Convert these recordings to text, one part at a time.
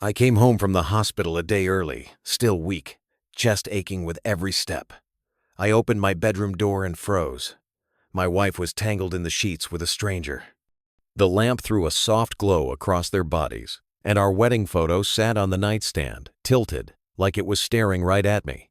I came home from the hospital a day early, still weak, chest aching with every step. I opened my bedroom door and froze. My wife was tangled in the sheets with a stranger. The lamp threw a soft glow across their bodies, and our wedding photo sat on the nightstand, tilted, like it was staring right at me.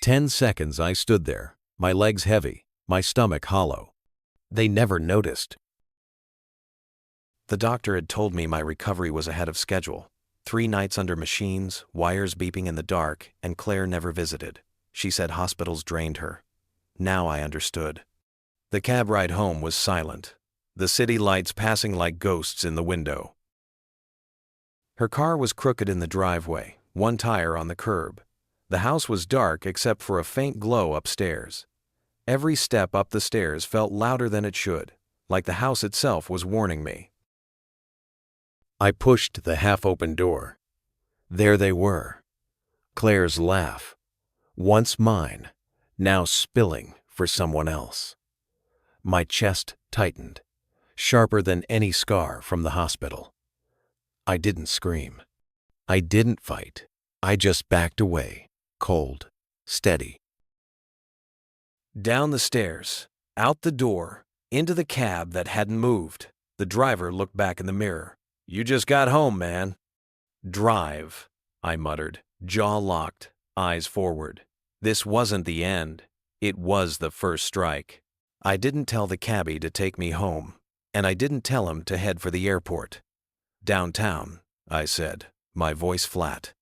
10 seconds I stood there, my legs heavy, my stomach hollow. They never noticed. The doctor had told me my recovery was ahead of schedule. 3 nights under machines, wires beeping in the dark, and Claire never visited. She said hospitals drained her. Now I understood. The cab ride home was silent, the city lights passing like ghosts in the window. Her car was crooked in the driveway, one tire on the curb. The house was dark except for a faint glow upstairs. Every step up the stairs felt louder than it should, like the house itself was warning me. I pushed the half-open door. There they were. Claire's laugh. Once mine, now spilling for someone else. My chest tightened, sharper than any scar from the hospital. I didn't scream. I didn't fight. I just backed away, cold, steady. Down the stairs, out the door, into the cab that hadn't moved. The driver looked back in the mirror. "You just got home, man." "Drive," I muttered, jaw locked, eyes forward. This wasn't the end. It was the first strike. I didn't tell the cabbie to take me home, and I didn't tell him to head for the airport. "Downtown," I said, my voice flat.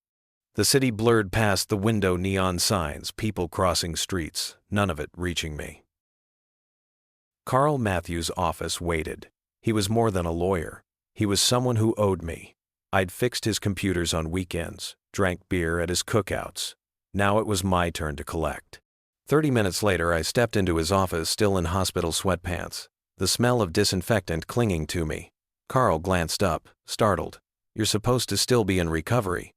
The city blurred past the window neon signs, people crossing streets, none of it reaching me. Carl Matthews' office waited. He was more than a lawyer. He was someone who owed me. I'd fixed his computers on weekends, drank beer at his cookouts. Now it was my turn to collect. 30 minutes later, I stepped into his office still in hospital sweatpants, the smell of disinfectant clinging to me. Carl glanced up, startled. "You're supposed to still be in recovery."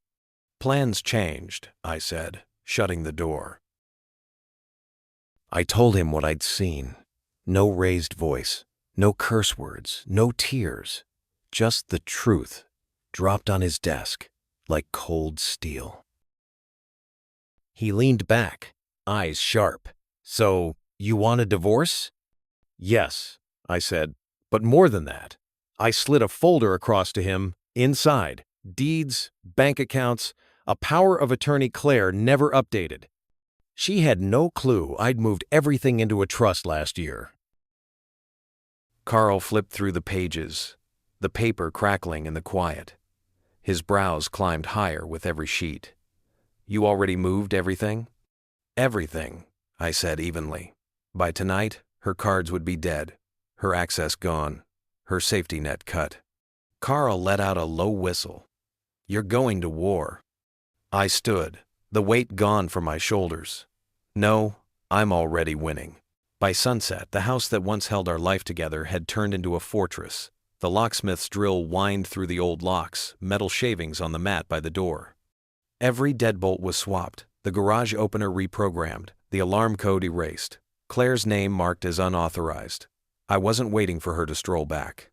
"Plans changed," I said, shutting the door. I told him what I'd seen. No raised voice, no curse words, no tears. Just the truth, dropped on his desk, like cold steel. He leaned back, eyes sharp. "So, you want a divorce?" "Yes," I said, "but more than that." I slid a folder across to him, inside, deeds, bank accounts, a power of attorney Claire never updated. She had no clue I'd moved everything into a trust last year. Carl flipped through the pages, the paper crackling in the quiet. His brows climbed higher with every sheet. "You already moved everything?" "Everything," I said evenly. By tonight, her cards would be dead, her access gone, her safety net cut. Carl let out a low whistle. "You're going to war." I stood, the weight gone from my shoulders. "No, I'm already winning." By sunset, the house that once held our life together had turned into a fortress. The locksmith's drill whined through the old locks, metal shavings on the mat by the door. Every deadbolt was swapped, the garage opener reprogrammed, the alarm code erased, Claire's name marked as unauthorized. I wasn't waiting for her to stroll back.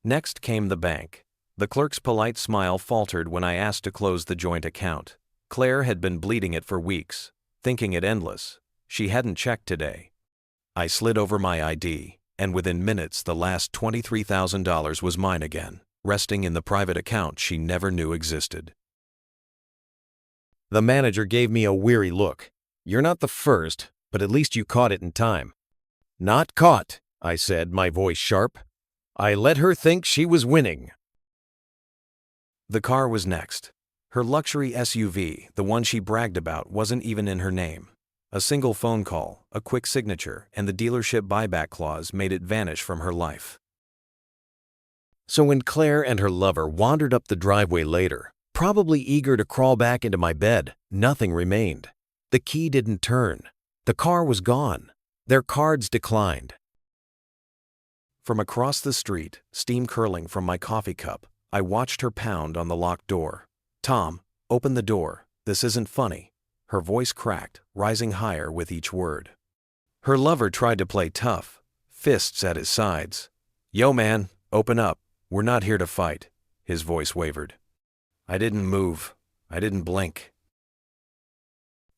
Next came the bank. The clerk's polite smile faltered when I asked to close the joint account. Claire had been bleeding it for weeks, thinking it endless. She hadn't checked today. I slid over my ID, and within minutes the last $23,000 was mine again, resting in the private account she never knew existed. The manager gave me a weary look. "You're not the first, but at least you caught it in time." "Not caught," I said, my voice sharp. "I let her think she was winning." The car was next. Her luxury SUV, the one she bragged about, wasn't even in her name. A single phone call, a quick signature, and the dealership buyback clause made it vanish from her life. So when Claire and her lover wandered up the driveway later, probably eager to crawl back into my bed, nothing remained. The key didn't turn. The car was gone. Their cards declined. From across the street, steam curling from my coffee cup, I watched her pound on the locked door. "Tom, open the door. This isn't funny." Her voice cracked, rising higher with each word. Her lover tried to play tough, fists at his sides. "Yo man, open up. We're not here to fight. His voice wavered. I didn't move. I didn't blink.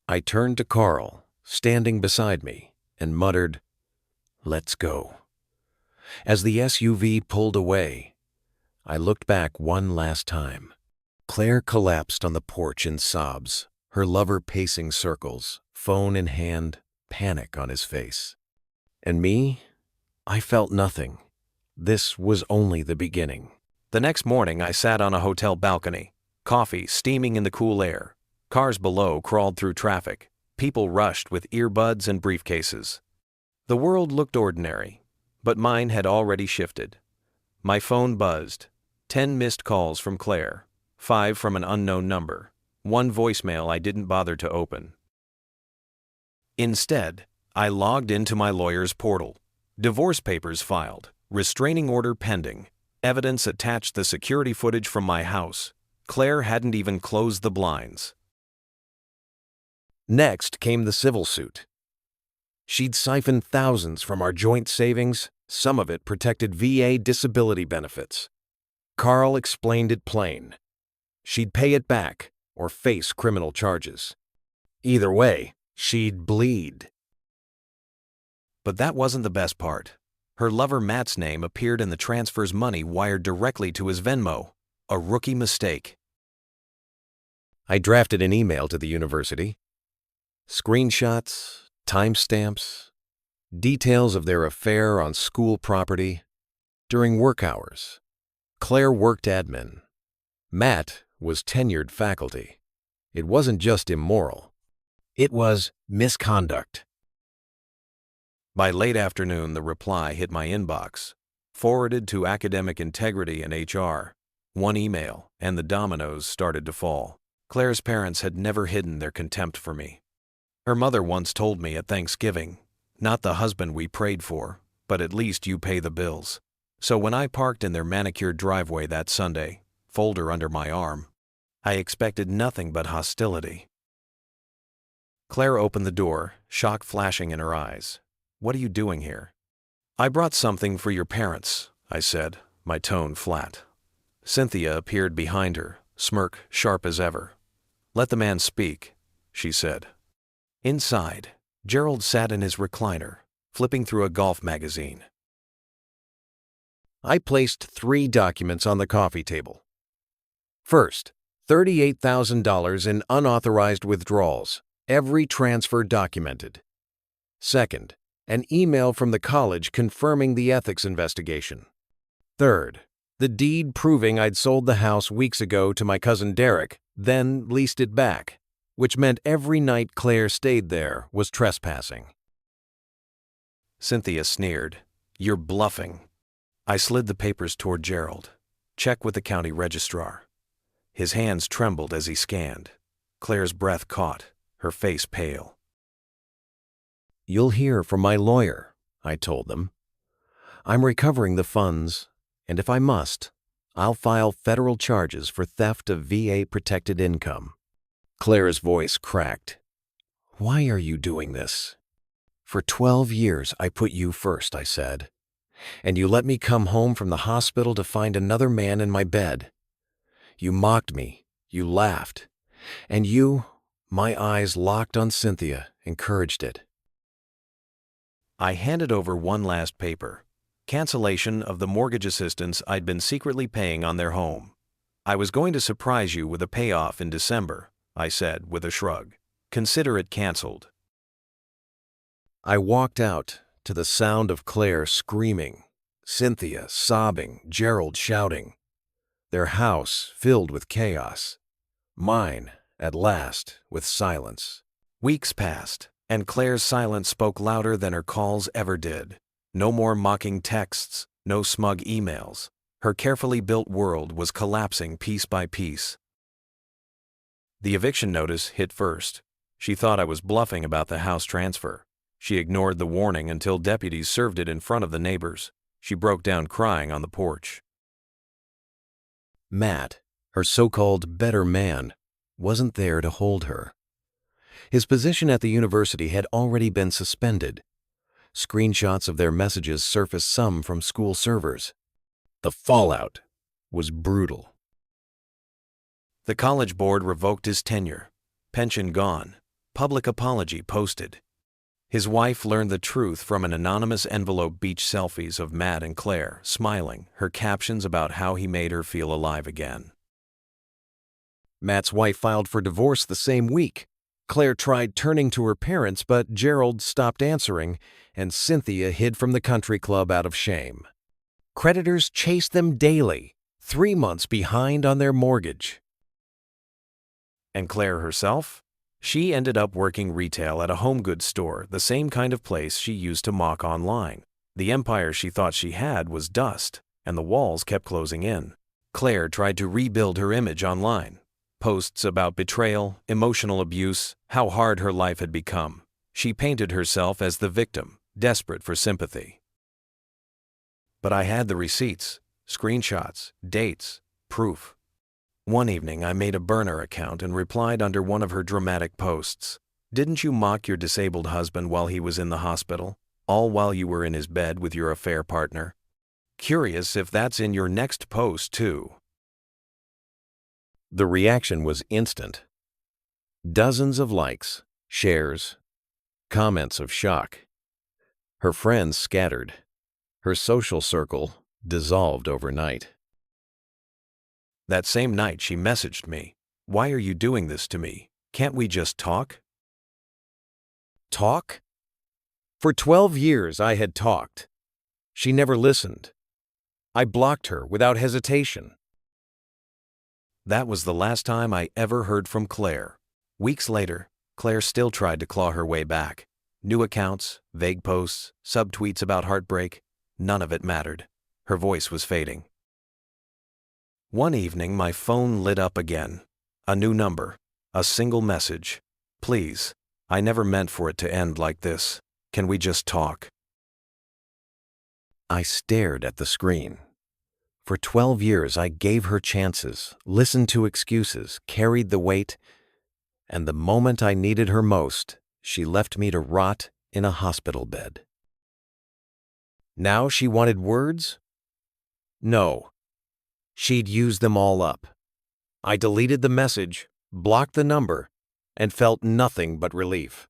I turned to Carl, standing beside me, and muttered, "Let's go." As the SUV pulled away, I looked back one last time. Claire collapsed on the porch in sobs, her lover pacing circles, phone in hand, panic on his face. And me? I felt nothing. This was only the beginning. The next morning, I sat on a hotel balcony, coffee steaming in the cool air. Cars below crawled through traffic. People rushed with earbuds and briefcases. The world looked ordinary, but mine had already shifted. My phone buzzed. 10 missed calls from Claire, 5 from an unknown number, 1 voicemail I didn't bother to open. Instead, I logged into my lawyer's portal. Divorce papers filed, restraining order pending, evidence attached, the security footage from my house. Claire hadn't even closed the blinds. Next came the civil suit. She'd siphoned thousands from our joint savings, some of it protected VA disability benefits. Carl explained it plain. She'd pay it back or face criminal charges. Either way, she'd bleed. But that wasn't the best part. Her lover Matt's name appeared in the transfer's money wired directly to his Venmo. A rookie mistake. I drafted an email to the university. Screenshots, timestamps, details of their affair on school property. During work hours, Claire worked admin. Matt was tenured faculty. It wasn't just immoral. It was misconduct. By late afternoon, the reply hit my inbox. Forwarded to academic integrity and HR. 1 email, and the dominoes started to fall. Claire's parents had never hidden their contempt for me. Her mother once told me at Thanksgiving, "Not the husband we prayed for, but at least you pay the bills." So when I parked in their manicured driveway that Sunday, folder under my arm, I expected nothing but hostility. Claire opened the door, shock flashing in her eyes. "What are you doing here?" "I brought something for your parents," I said, my tone flat. Cynthia appeared behind her, smirk sharp as ever. "Let the man speak," she said. Inside, Gerald sat in his recliner, flipping through a golf magazine. I placed 3 documents on the coffee table. First, $38,000 in unauthorized withdrawals, every transfer documented. Second, an email from the college confirming the ethics investigation. Third, the deed proving I'd sold the house weeks ago to my cousin Derek, then leased it back, which meant every night Claire stayed there was trespassing. Cynthia sneered. "You're bluffing." I slid the papers toward Gerald. "Check with the county registrar." His hands trembled as he scanned. Claire's breath caught, her face pale. "You'll hear from my lawyer," I told them. "I'm recovering the funds, and if I must, I'll file federal charges for theft of VA-protected income." Claire's voice cracked. "Why are you doing this?" "For 12 years I put you first," I said. "And you let me come home from the hospital to find another man in my bed. You mocked me, you laughed, and you," my eyes locked on Cynthia, "encouraged it." I handed over one last paper. Cancellation of the mortgage assistance I'd been secretly paying on their home. "I was going to surprise you with a payoff in December," I said with a shrug. "Consider it canceled." I walked out to the sound of Claire screaming, Cynthia sobbing, Gerald shouting. Their house filled with chaos. Mine, at last, with silence. Weeks passed, and Claire's silence spoke louder than her calls ever did. No more mocking texts, no smug emails. Her carefully built world was collapsing piece by piece. The eviction notice hit first. She thought I was bluffing about the house transfer. She ignored the warning until deputies served it in front of the neighbors. She broke down crying on the porch. Matt, her so-called better man, wasn't there to hold her. His position at the university had already been suspended. Screenshots of their messages surfaced, some from school servers. The fallout was brutal. The college board revoked his tenure. Pension gone. Public apology posted. His wife learned the truth from an anonymous envelope beach selfies of Matt and Claire, smiling, her captions about how he made her feel alive again. Matt's wife filed for divorce the same week. Claire tried turning to her parents, but Gerald stopped answering, and Cynthia hid from the country club out of shame. Creditors chased them daily, 3 months behind on their mortgage. And Claire herself? She ended up working retail at a home goods store, the same kind of place she used to mock online. The empire she thought she had was dust, and the walls kept closing in. Claire tried to rebuild her image online. Posts about betrayal, emotional abuse, how hard her life had become. She painted herself as the victim, desperate for sympathy. But I had the receipts, screenshots, dates, proof. One evening I made a burner account and replied under one of her dramatic posts. "Didn't you mock your disabled husband while he was in the hospital, all while you were in his bed with your affair partner? Curious if that's in your next post too." The reaction was instant. Dozens of likes, shares, comments of shock. Her friends scattered. Her social circle dissolved overnight. That same night she messaged me, "Why are you doing this to me? Can't we just talk?" Talk? For 12 years I had talked. She never listened. I blocked her without hesitation. That was the last time I ever heard from Claire. Weeks later, Claire still tried to claw her way back. New accounts, vague posts, subtweets about heartbreak, none of it mattered. Her voice was fading. One evening my phone lit up again. A new number, a single message. "Please, I never meant for it to end like this. Can we just talk?" I stared at the screen. For 12 years I gave her chances, listened to excuses, carried the weight, and the moment I needed her most, she left me to rot in a hospital bed. Now she wanted words? No. She'd used them all up. I deleted the message, blocked the number, and felt nothing but relief.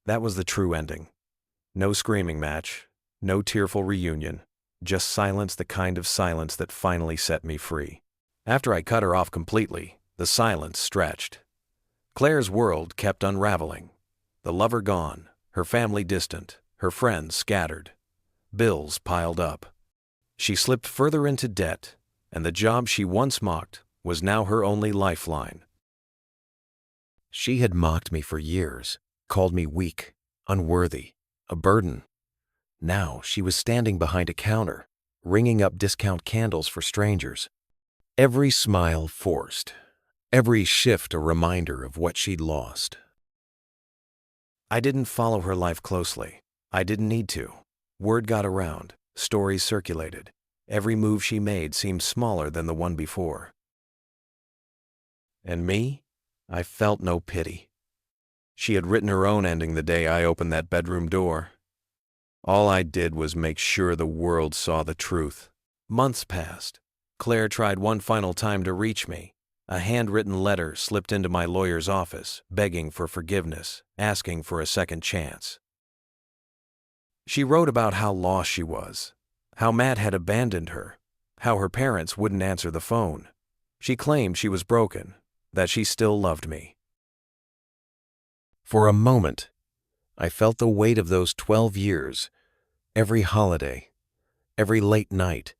That was the true ending. No screaming match, no tearful reunion, just silence, the kind of silence that finally set me free. After I cut her off completely, the silence stretched. Claire's world kept unraveling. The lover gone, her family distant, her friends scattered. Bills piled up. She slipped further into debt, and the job she once mocked was now her only lifeline. She had mocked me for years, called me weak, unworthy, a burden. Now she was standing behind a counter, ringing up discount candles for strangers. Every smile forced, every shift a reminder of what she'd lost. I didn't follow her life closely. I didn't need to. Word got around, stories circulated. Every move she made seemed smaller than the one before. And me? I felt no pity. She had written her own ending the day I opened that bedroom door. All I did was make sure the world saw the truth. Months passed. Claire tried one final time to reach me. A handwritten letter slipped into my lawyer's office, begging for forgiveness, asking for a second chance. She wrote about how lost she was, how Matt had abandoned her, how her parents wouldn't answer the phone. She claimed she was broken, that she still loved me. For a moment, I felt the weight of those 12 years, every holiday, every late night,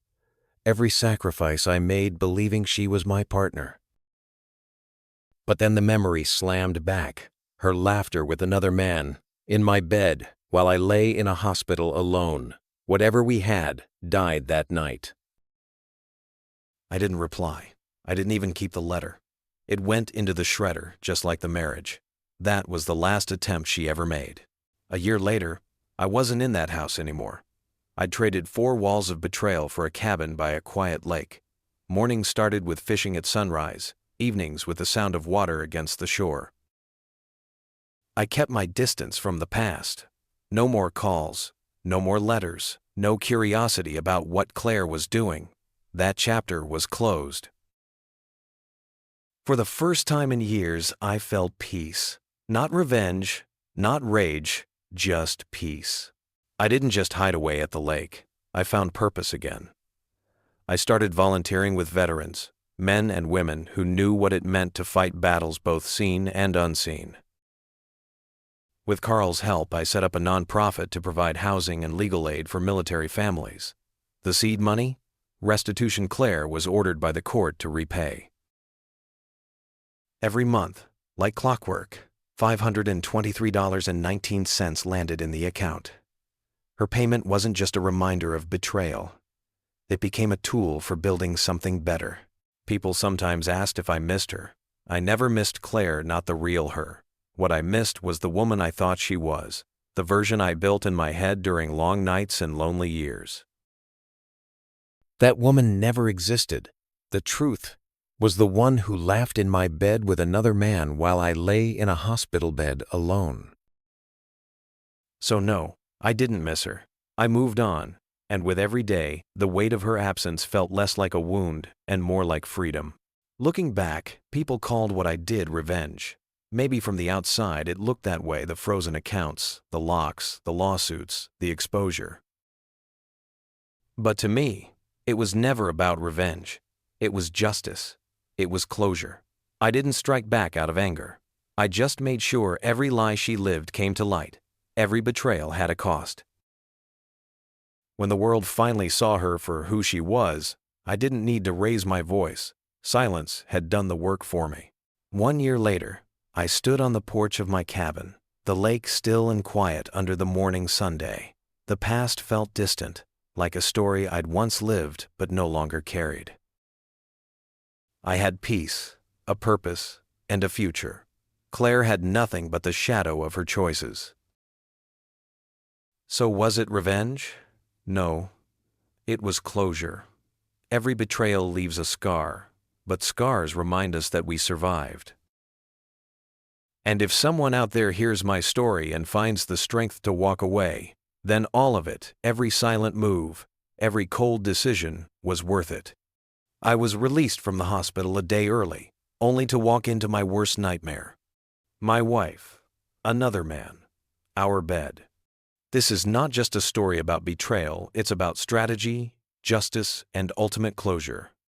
every sacrifice I made believing she was my partner. But then the memory slammed back, her laughter with another man, in my bed while I lay in a hospital alone. Whatever we had died that night. I didn't reply. I didn't even keep the letter. It went into the shredder, just like the marriage. That was the last attempt she ever made. A year later, I wasn't in that house anymore. I'd traded 4 walls of betrayal for a cabin by a quiet lake. Mornings started with fishing at sunrise, evenings with the sound of water against the shore. I kept my distance from the past. No more calls, no more letters, no curiosity about what Claire was doing. That chapter was closed. For the first time in years, I felt peace. Not revenge, not rage, just peace. I didn't just hide away at the lake. I found purpose again. I started volunteering with veterans, men and women who knew what it meant to fight battles both seen and unseen. With Carl's help, I set up a nonprofit to provide housing and legal aid for military families. The seed money? Restitution Claire was ordered by the court to repay. Every month, like clockwork, $523.19 landed in the account. Her payment wasn't just a reminder of betrayal. It became a tool for building something better. People sometimes asked if I missed her. I never missed Claire, not the real her. What I missed was the woman I thought she was, the version I built in my head during long nights and lonely years. That woman never existed. The truth was the one who laughed in my bed with another man while I lay in a hospital bed alone. So no, I didn't miss her. I moved on, and with every day, the weight of her absence felt less like a wound and more like freedom. Looking back, people called what I did revenge. Maybe from the outside it looked that way, the frozen accounts, the locks, the lawsuits, the exposure. But to me, it was never about revenge. It was justice. It was closure. I didn't strike back out of anger. I just made sure every lie she lived came to light. Every betrayal had a cost. When the world finally saw her for who she was, I didn't need to raise my voice. Silence had done the work for me. 1 year later, I stood on the porch of my cabin, the lake still and quiet under the morning sunday. The past felt distant, like a story I'd once lived but no longer carried. I had peace, a purpose, and a future. Claire had nothing but the shadow of her choices. So was it revenge? No. It was closure. Every betrayal leaves a scar, but scars remind us that we survived. And if someone out there hears my story and finds the strength to walk away, then all of it, every silent move, every cold decision, was worth it. I was released from the hospital a day early, only to walk into my worst nightmare. My wife, another man, our bed. This is not just a story about betrayal, it's about strategy, justice, and ultimate closure.